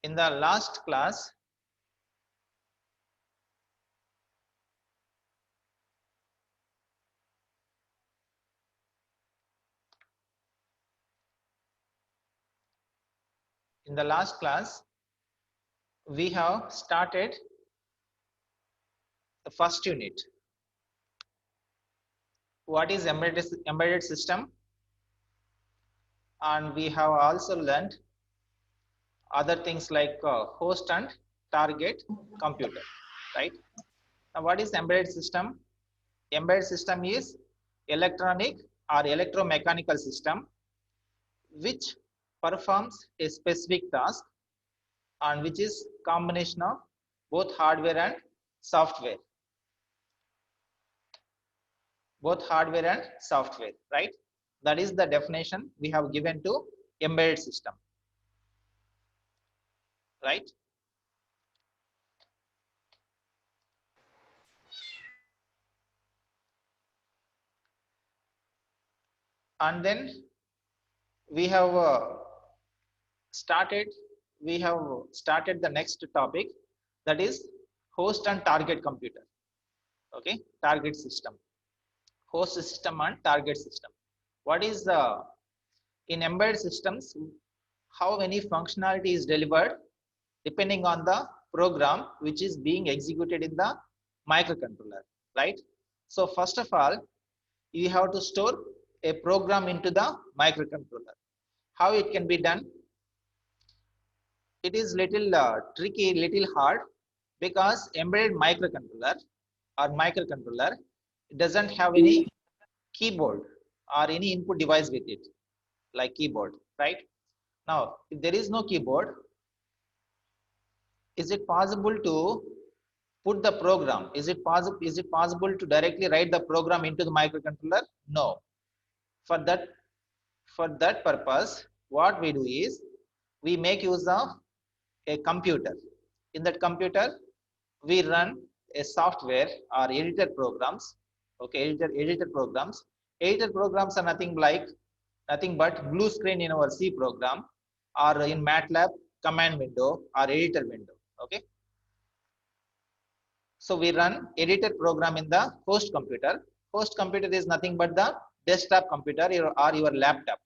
In the last class, we have started the first unit. What is embedded system? And we have also learned other things like host and target computer, right? Now, what is embedded system? Embedded system is electronic or electromechanical system which performs a specific task and which is combination of both hardware and software. Right? That is the definition we have given to embedded system, right? And then we have started the next topic, that is host and target computer. Okay, target system, host system and target system. What is the in embedded systems, how many functionality is delivered depending on the program which is being executed in the microcontroller, right? So first of all, you have to store a program into the microcontroller. How it can be done? It is little tricky, little hard, because embedded microcontroller doesn't have any keyboard or any input device with it, like keyboard, right? Now, if there is no keyboard, is it possible to put the program? Is it possible to directly write the program into the microcontroller? No. For that purpose, what we do is we make use of a computer. In that computer, we run a software or editor programs. Okay, editor programs. Editor programs are nothing but blue screen in our C program, or in MATLAB command window or editor window. Okay. So we run editor program in the host computer. Host computer is nothing but the desktop computer or your laptop.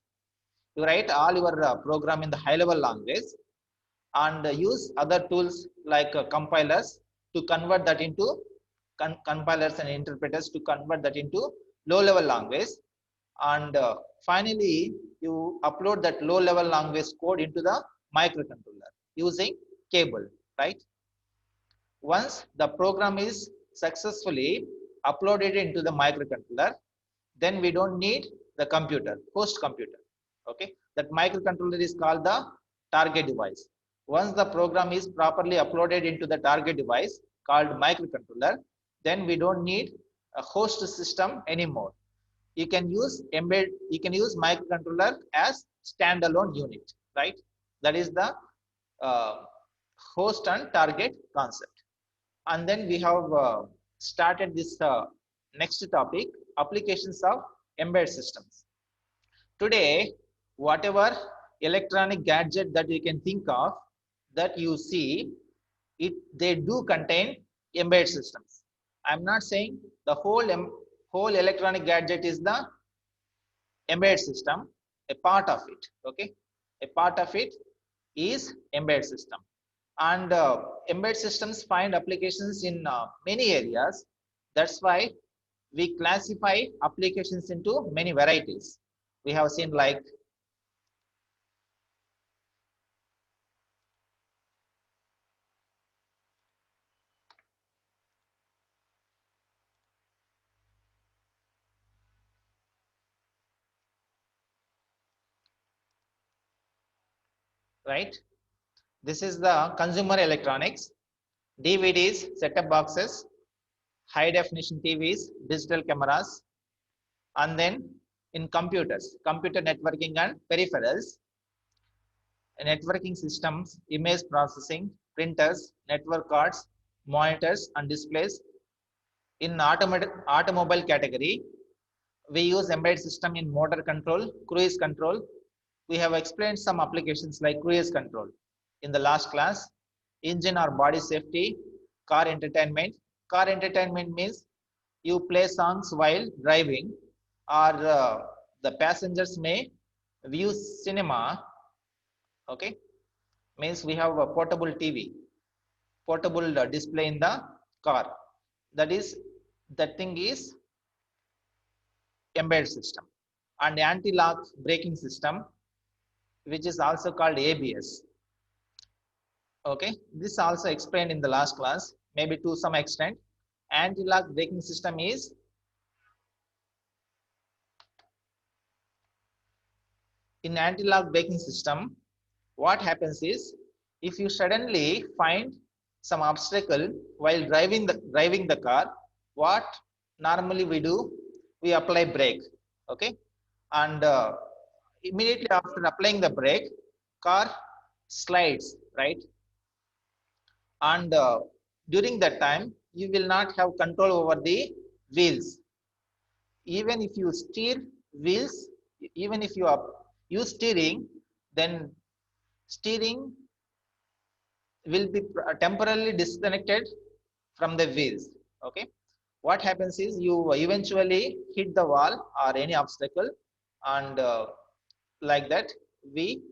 You write all your program in the high level language and use other tools like compilers to convert that into compilers and interpreters to convert that into low level language, and finally you upload that low level language code into the microcontroller using cable, right? Once the program is successfully uploaded into the microcontroller, then we don't need the host computer. Okay, that microcontroller is called the target device. Once the program is properly uploaded into the target device called microcontroller, then we don't need a host system anymore. You can use microcontroller as standalone unit, right? That is the host and target concept. And then we have started this next topic, applications of embedded systems. Today, whatever electronic gadget that you can think of that you see, they do contain embedded systems. I'm not saying the whole electronic gadget is the embedded system. A part of it, okay, a part of it is embedded system. And embedded systems find applications in many areas. That's why we classify applications into many varieties. We have seen like right. This is the consumer electronics, DVDs, set-top boxes, high definition TVs, digital cameras, and then in computers, computer networking and peripherals, networking systems, image processing, printers, network cards, monitors and displays. In automobile category, we use embedded system in motor control, cruise control. We have explained some applications like cruise control. in the last class. Engine or body safety, car entertainment. Car entertainment means you play songs while driving, or the passengers may view cinema. Okay, means we have a portable TV, portable display in the car. That is, that thing is embedded system. And anti-lock braking system, which is also called ABS. Okay, this also explained in the last class, maybe to some extent. Anti-lock braking system is in anti-lock braking system, what happens is, if you suddenly find some obstacle while driving the car, what normally we do, we apply brake. Okay, and immediately after applying the brake, car slides, right? And during that time, you will not have control over the wheels. Even if you steer wheels, even if you are use steering, then steering will be temporarily disconnected from the wheels. Okay, what happens is, you eventually hit the wall or any obstacle, and like that we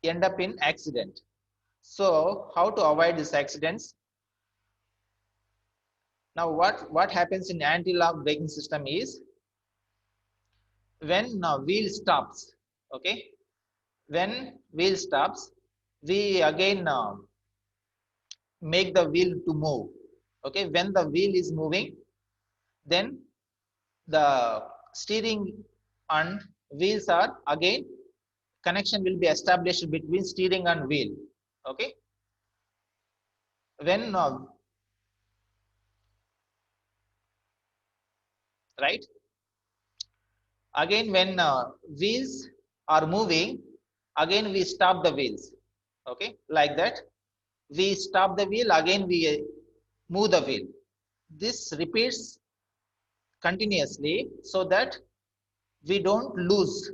end up in accident. So how to avoid these accidents? Now what happens in anti-lock braking system is, when wheel stops, okay, when wheel stops, we again make the wheel to move. Okay, when the wheel is moving, then the steering and wheels are again, connection will be established between steering and wheel. Okay, when right, again when wheels are moving, again we stop the wheels. Okay, like that we stop the wheel, again we move the wheel. This repeats continuously, so that we don't lose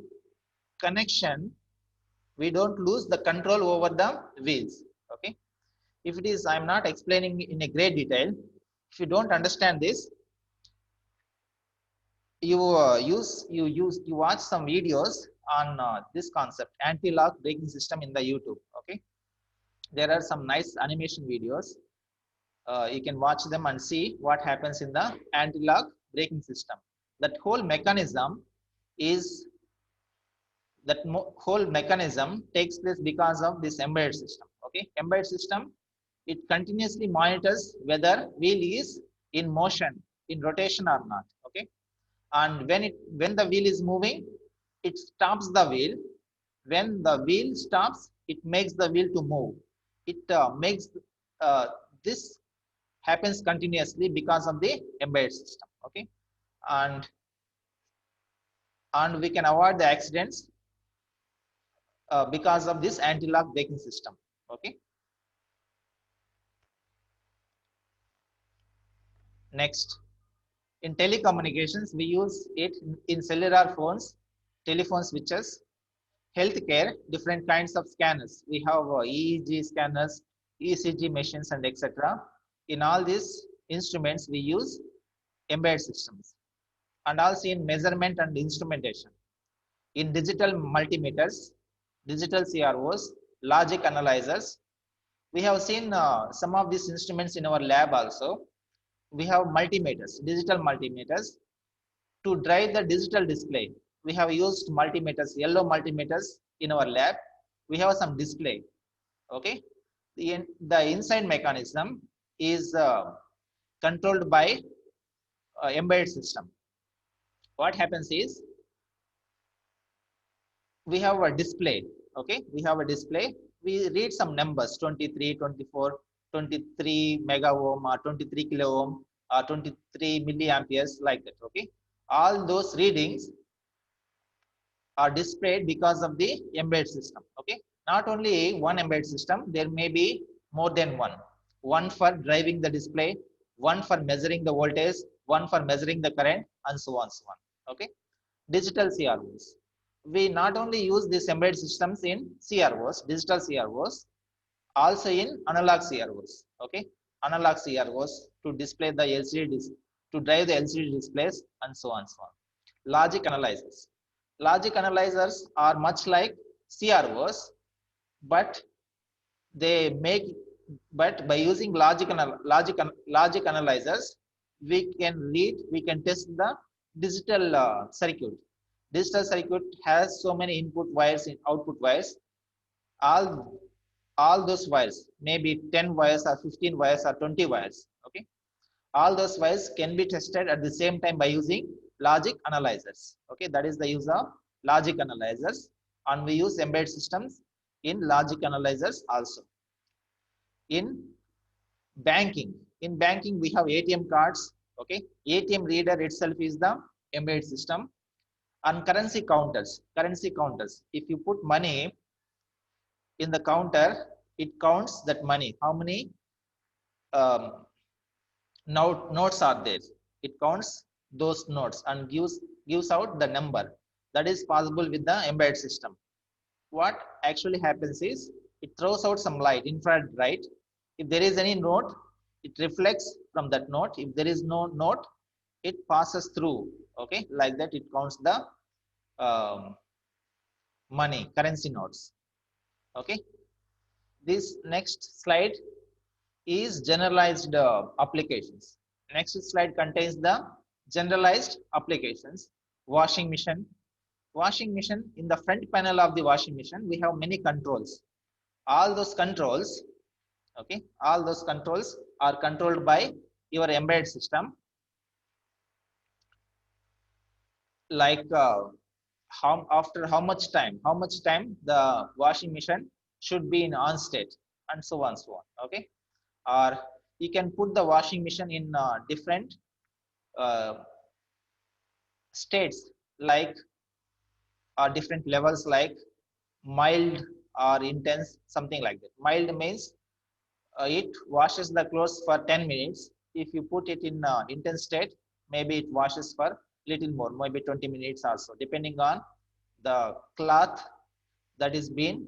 connection, we don't lose the control over the wheels. Okay, if it is, I'm not explaining in a great detail. If you don't understand this, you you watch some videos on this concept, anti-lock braking system, in the YouTube. Okay, there are some nice animation videos. You can watch them and see what happens in the anti-lock braking system. That whole mechanism is, whole mechanism takes place because of this embedded system. Okay, embedded system, it continuously monitors whether wheel is in motion, in rotation or not. Okay, and when the wheel is moving, it stops the wheel. When the wheel stops, it makes the wheel to move. It makes this happens continuously because of the embedded system. Okay, and we can avoid the accidents because of this anti-lock braking system. Okay, next, in telecommunications, we use it in cellular phones, telephone switches, healthcare, different kinds of scanners. We have EEG scanners, ECG machines, and etc. In all these instruments, we use embedded systems. And also in measurement and instrumentation, in digital multimeters, digital CROs, logic analyzers. We have seen some of these instruments in our lab also. We have multimeters, digital multimeters. To drive the digital display, we have used multimeters, yellow multimeters in our lab. We have some display. Okay, the inside mechanism is controlled by embedded system. What happens is, we have a display. Okay, we have a display, we read some numbers, 23, 24, 23 mega ohm, or 23 kilo ohm, or 23 milliamperes, like that. Okay, all those readings are displayed because of the embedded system. Okay, not only one embedded system, there may be more than one for driving the display, one for measuring the voltage, one for measuring the current, and so on. Okay, digital CROs, we not only use these embedded systems in CROs, digital CROs, also in analog CROs. Okay, analog CROs to display the LCD, to drive the LCD displays, and so on, so on. Logic analyzers. Logic analyzers are much like CROs, but they make, but by using logic analyzers, we can read, we can test the digital circuit. Digital circuit has so many input wires and output wires. All all those wires, maybe 10 wires or 15 wires or 20 wires. Okay, all those wires can be tested at the same time by using logic analyzers. Okay, that is the use of logic analyzers, and we use embedded systems in logic analyzers also. In banking, we have ATM cards. Okay, ATM reader itself is the embedded system. And currency counters, if you put money in the counter, it counts that money, how many um, notes are there. It counts those notes and gives out the number. That is possible with the embedded system. What actually happens is, it throws out some light, infrared light. If there is any note, it reflects from that note. If there is no note, it passes through. Okay, like that it counts the um, money, currency notes. Okay, this next slide is generalized applications. Next slide contains the generalized applications. Washing machine. Washing machine, in the front panel of the washing machine, we have many controls. All those controls, okay, all those controls are controlled by your embedded system. Like after how much time the washing machine should be in on state, and so on, so on. Okay, or you can put the washing machine in different uh, states, like different levels, like mild or intense, something like that. Mild means it washes the clothes for 10 minutes. If you put it in intense state, maybe it washes for little more, maybe 20 minutes also, depending on the cloth that is being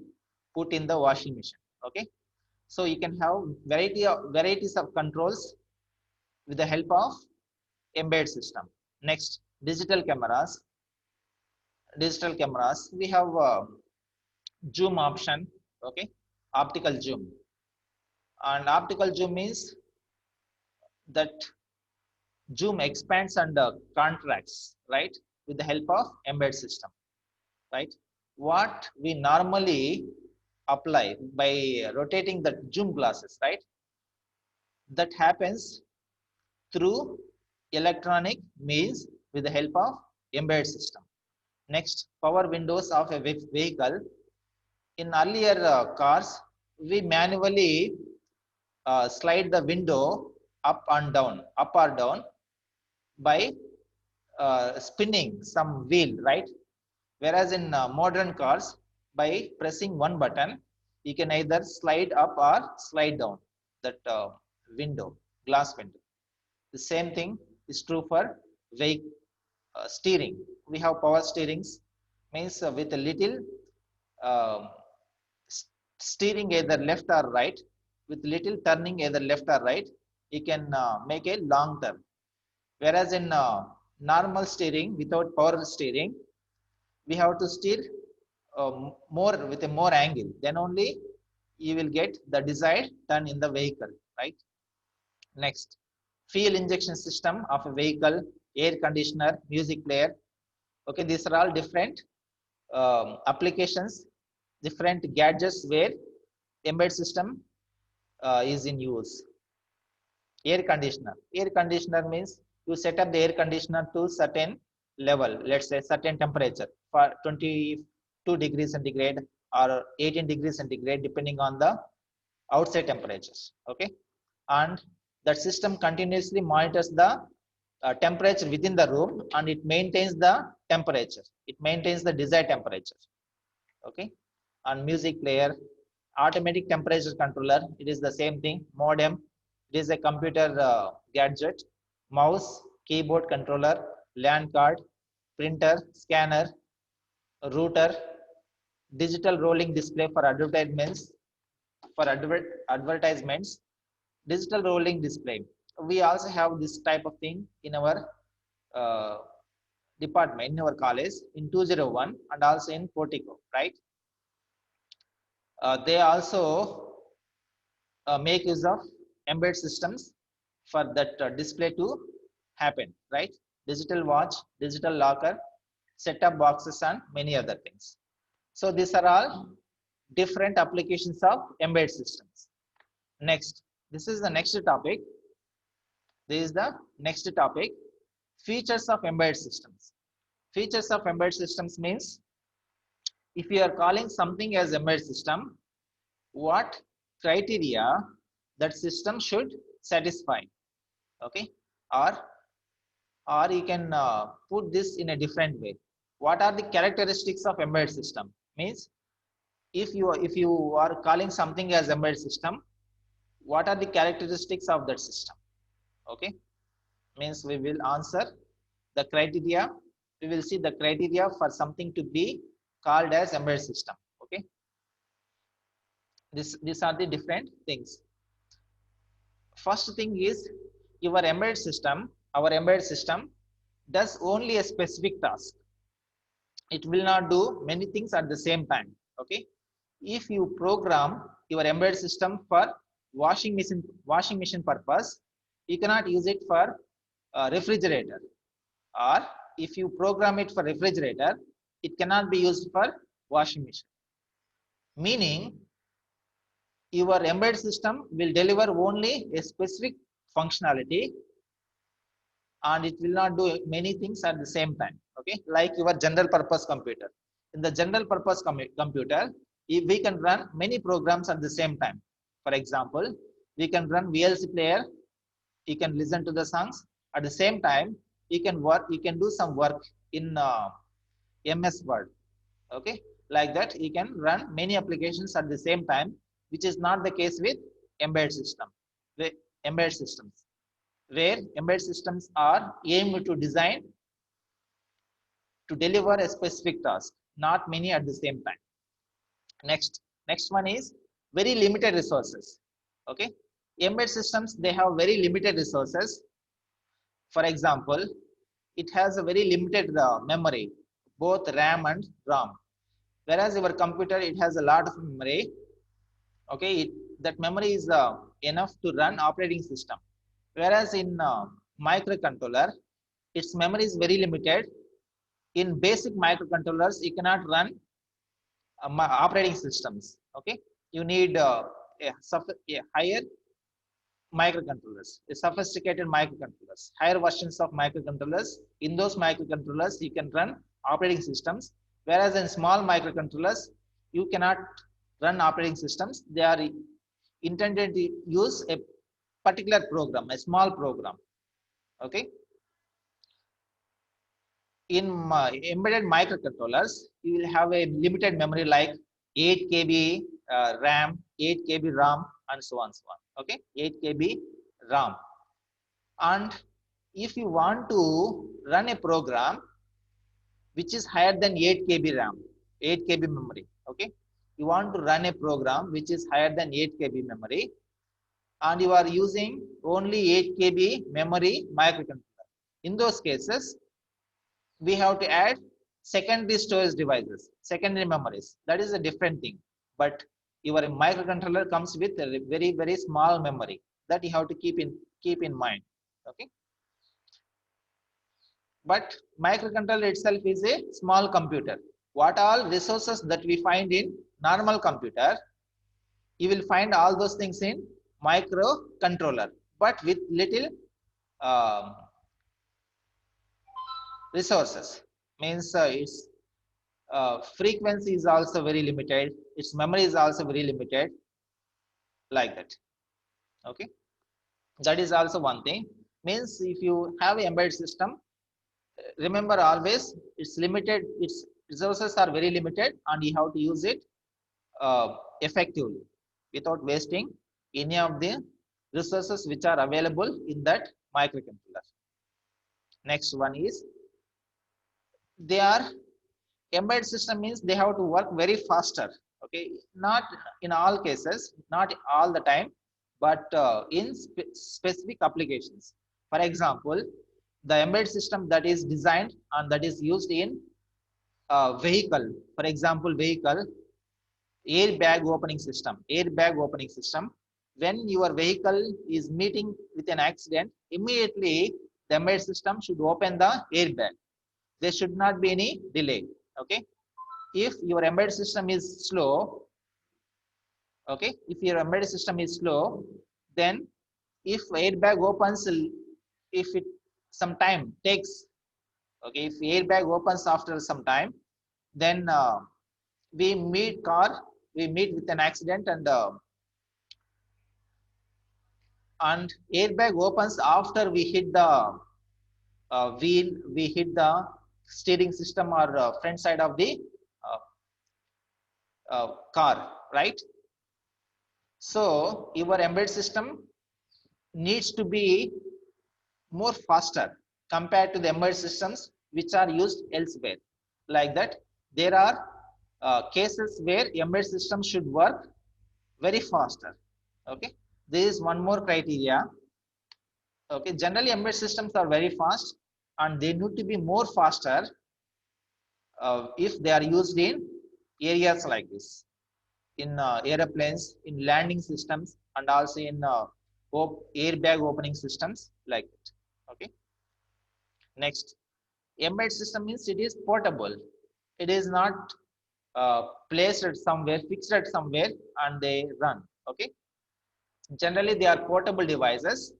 put in the washing machine. Okay, so you can have varieties of controls with the help of embedded system. Next, digital cameras. We have zoom option. Okay, optical zoom. And optical zoom means that zoom expands and contracts, right, with the help of embedded system. Right, what we normally apply by rotating the zoom glasses, right, that happens through electronic means with the help of embedded system. Next, power windows of a vehicle. In earlier cars, we manually slide the window up or down by spinning some wheel, right? Whereas in modern cars, by pressing one button, you can either slide up or slide down that glass window. The same thing is true for vehicle steering. We have power steerings, means with a little um, steering either left or right, with little turning either left or right, you can make a long turn. Whereas in normal steering, without power steering, we have to steer more with a more angle. Then only you will get the desired turn in the vehicle, right? Next, fuel injection system of a vehicle, air conditioner, music player. Okay, these are all different applications, different gadgets where embedded system is in use. Air conditioner. Air conditioner means you set up the air conditioner to certain level, let's say certain temperature for 22 degrees centigrade or 18 degrees centigrade, depending on the outside temperatures. Okay, and that system continuously monitors the temperature within the room, and it maintains the temperature. It maintains the desired temperature. Okay, and music player, automatic temperature controller, it is the same thing. Modem, it is a computer gadget. Mouse, keyboard controller, LAN card, printer, scanner, router, digital rolling display for advertisements, digital rolling display. We also have this type of thing in our uh, department, in our college, in 201 and also in Portico, right? They also make use of embedded systems for that display to happen, right? Digital watch, digital locker, set-top boxes, and many other things. So these are all different applications of embedded systems. Next, this is the next topic. This is the next topic. Features of embedded systems. Features of embedded systems means if you are calling something as embedded system, what criteria that system should satisfy, okay? Or you can put this in a different way. What are the characteristics of embedded system? Means if you are calling something as embedded system, what are the characteristics of that system? Okay, means we will answer the criteria. We will see the criteria for something to be called as embedded system. Okay, these are the different things. First thing is your embedded system, our embedded system does only a specific task. It will not do many things at the same time. Okay, if you program your embedded system for washing machine purpose, you cannot use it for refrigerator. Or if you program it for refrigerator, it cannot be used for washing machine. Meaning your embedded system will deliver only a specific functionality and it will not do many things at the same time. Okay, like your general purpose computer. In the general purpose computer, if we can run many programs at the same time. For example, we can run VLC player, you can listen to the songs at the same time, you can do some work in MS Word. Okay, like that you can run many applications at the same time, which is not the case with embedded system. The embedded systems, where embedded systems are aimed to design to deliver a specific task, not many at the same time. Next one is very limited resources. Okay, embedded systems, they have very limited resources. For example, it has a very limited memory, both RAM and ROM. Whereas your computer, it has a lot of memory. Okay, that memory is enough to run operating system. Whereas in microcontroller, its memory is very limited. In basic microcontrollers, you cannot run operating systems. Okay, you need a higher microcontrollers, sophisticated microcontrollers, higher versions of microcontrollers. In those microcontrollers, you can run operating systems, whereas in small microcontrollers, you cannot run operating systems. They are intended to use a particular program, a small program. Okay. In embedded microcontrollers, you will have a limited memory like 8 KB RAM, 8 KB ROM, and so on, so on. Okay, 8 KB ROM. And if you want to run a program which is higher than 8 KB RAM, 8 KB memory, okay, you want to run a program which is higher than 8 KB memory, and you are using only 8 KB memory microcontroller. In those cases, we have to add secondary storage devices, secondary memories. That is a different thing. But your microcontroller comes with a very, very small memory that you have to keep in mind. Okay. But microcontroller itself is a small computer. What all resources that we find in normal computer, you will find all those things in microcontroller, but with little resources. Means its frequency is also very limited, its memory is also very limited, like that. Okay, that is also one thing. Means if you have an embedded system, remember always it's limited, its resources are very limited, and you have to use it effectively without wasting any of the resources which are available in that microcontroller. Next one is they are Embedded system means they have to work very faster. Okay, not in all cases, not all the time, but in specific applications. For example, the embedded system that is designed and that is used in vehicle. For example, vehicle airbag opening system. Airbag opening system. When your vehicle is meeting with an accident, immediately the embedded system should open the airbag. There should not be any delay. Okay. If your embedded system is slow, okay, if your embedded system is slow, then if airbag opens, if it some time takes, okay, if airbag opens after some time, then we meet car, we meet with an accident, and airbag opens after we hit the wheel, we hit the steering system or front side of the uh, car, right? So your embedded system needs to be more faster compared to the embedded systems which are used elsewhere. Like that, there are cases where embedded systems should work very faster. Okay, there is one more criteria. Okay, generally embedded systems are very fast and they need to be more faster if they are used in areas like this, in airplanes, in landing systems, and also in airbag opening systems like that. Okay, next, embedded system means it is portable. It is not placed at somewhere, fixed at somewhere, and they run. Okay, generally they are portable devices.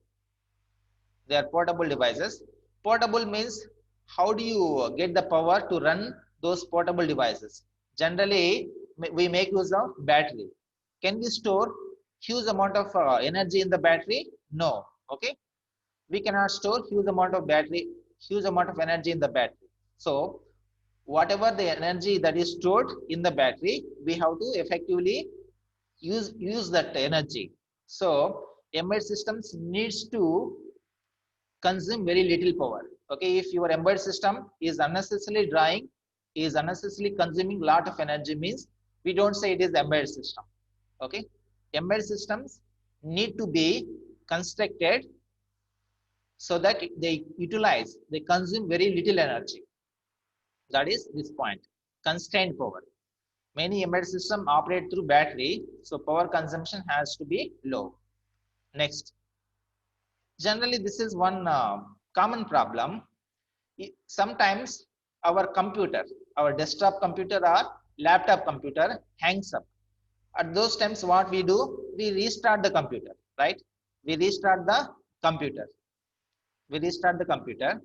They are portable devices. Portable means how do you get the power to run those portable devices? Generally, we make use of battery. Can we store huge amount of energy in the battery? No. Okay, we cannot store huge amount of battery, huge amount of energy in the battery. So whatever the energy that is stored in the battery, we have to effectively use that energy. So embedded systems needs to consume very little power. Okay, if your embedded system is unnecessarily drawing, is unnecessarily consuming lot of energy, means we don't say it is embedded system. Okay, embedded systems need to be constructed so that they consume very little energy. That is this point, constrained power. Many embedded systems operate through battery, so power consumption has to be low. Next, generally this is one common problem. Sometimes our computer, our desktop computer or laptop computer hangs up. At those times, what we do, we restart the computer, right? We restart the computer. We restart the computer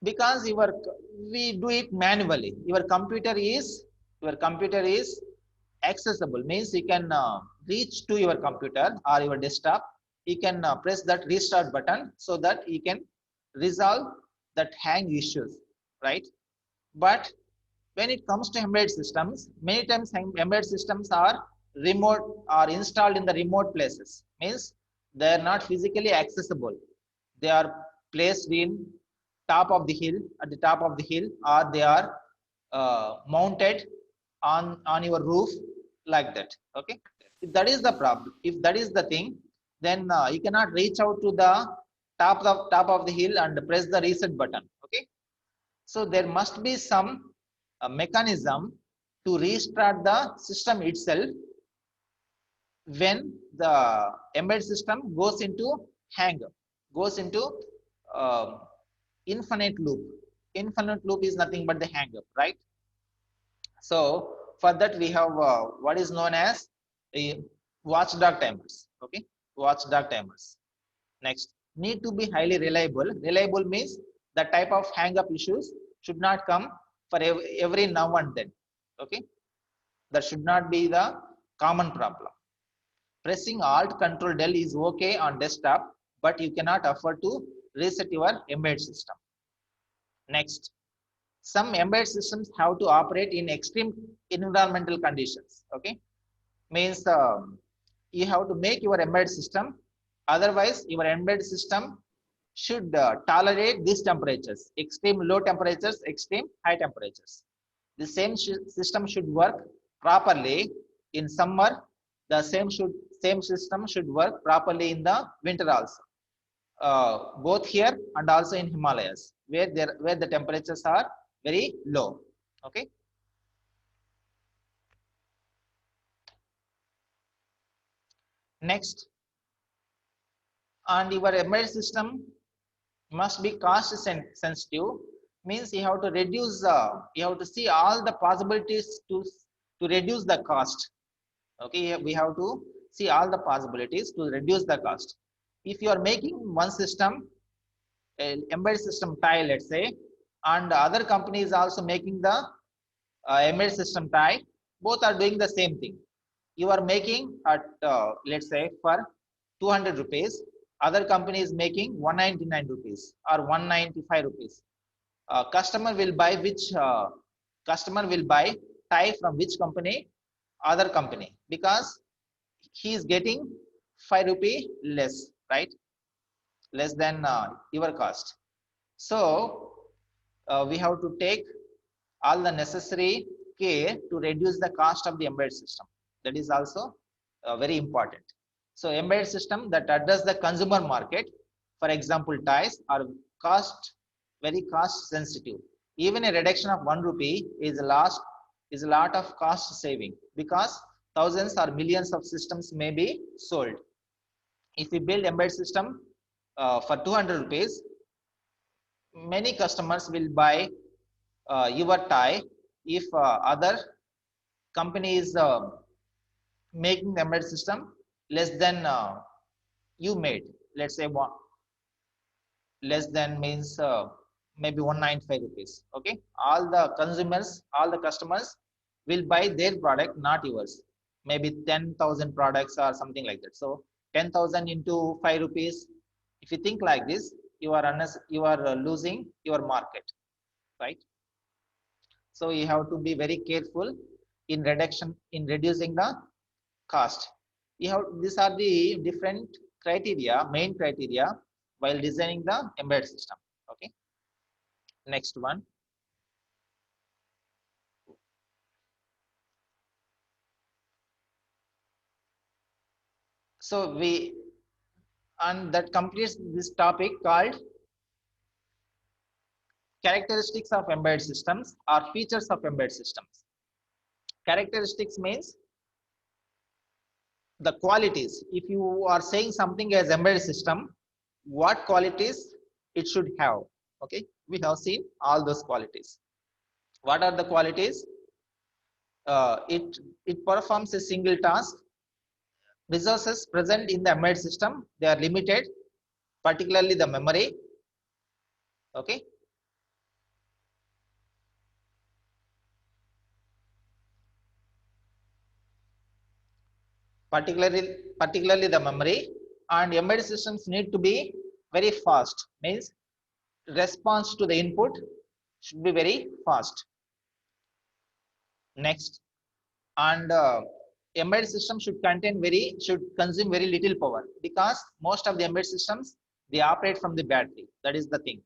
because we do it manually. Your computer is accessible, means you can reach to your computer or your desktop. You can press that restart button so that you can resolve that hang issues, right? But when it comes to embedded systems, many times embedded systems are remote or installed in the remote places, means they are not physically accessible. They are placed in top of the hill, at the top of the hill, or they are mounted on your roof, like that. Okay, if that is the problem, if that is the thing, then you cannot reach out to the top of the hill and press the reset button. Okay, so there must be some mechanism to restart the system itself when the embedded system goes into hang, goes into um, infinite loop. Infinite loop is nothing but the hang up, right? So for that we have what is known as a watchdog timers. Okay, watchdog timers. Next, need to be highly reliable. Reliable means the type of hang up issues should not come for every now and then. Okay, that should not be the common problem. Pressing Alt Control Del is okay on desktop, but you cannot afford to reset your embedded system. Next, some embedded systems have to operate in extreme environmental conditions. Okay, means you have to make your embedded system, otherwise your embedded system should tolerate these temperatures, extreme low temperatures, extreme high temperatures. The same system should work properly in summer. The same system should work properly in the winter also. Both here and also in Himalayas, where the temperatures are very low. Okay. Next, and your embedded system must be cost sensitive. Means you have to reduce. You have to see all the possibilities to reduce the cost. Okay, we have to see all the possibilities to reduce the cost. If you are making one system, embedded system tie, let's say, and other company is also making the embedded system tie, both are doing the same thing. You are making at let's say for 200 rupees, other company is making 199 rupees or 195 rupees. Customer will buy customer will buy tie from which company? Other company, because he is getting 5 rupee less, right? Less than your cost. So we have to take all the necessary care to reduce the cost of the embedded system. That is also very important. So embedded system that address the consumer market, for example, ties, are very cost sensitive. Even a reduction of 1 rupee is a lot of cost saving, because thousands or millions of systems may be sold. If we build embedded system for 200 rupees, many customers will buy your tie. If other company is making the embedded system less than you made, let's say less than means maybe 195 rupees. Okay, all the consumers, all the customers will buy their product, not yours. Maybe 10,000 products or something like that. So 10,000 into 5 rupees. If you think like this, you are losing your market, right? So you have to be very careful in reducing the cost. These are the different criteria, main criteria, while designing the embedded system. Okay. Next one. So and that completes this topic called characteristics of embedded systems or features of embedded systems. Characteristics means the qualities. If you are saying something as embedded system, what qualities it should have. Okay, we have seen all those qualities. What are the qualities? It performs a single task. Resources present in the embedded system, they are limited, particularly the memory. Okay. Particularly the memory, and embedded systems need to be very fast. Means response to the input should be very fast. Next, and embedded system should consume very little power, because most of the embedded systems, they operate from the battery. That is the thing.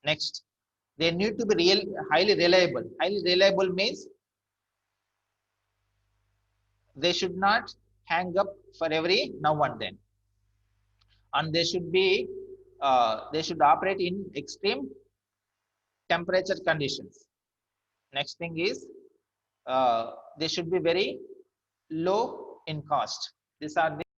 Next, they need to be highly reliable. Highly reliable means they should not hang up for every now and then, and they should operate in extreme temperature conditions. Next thing is they should be very low in cost. These are the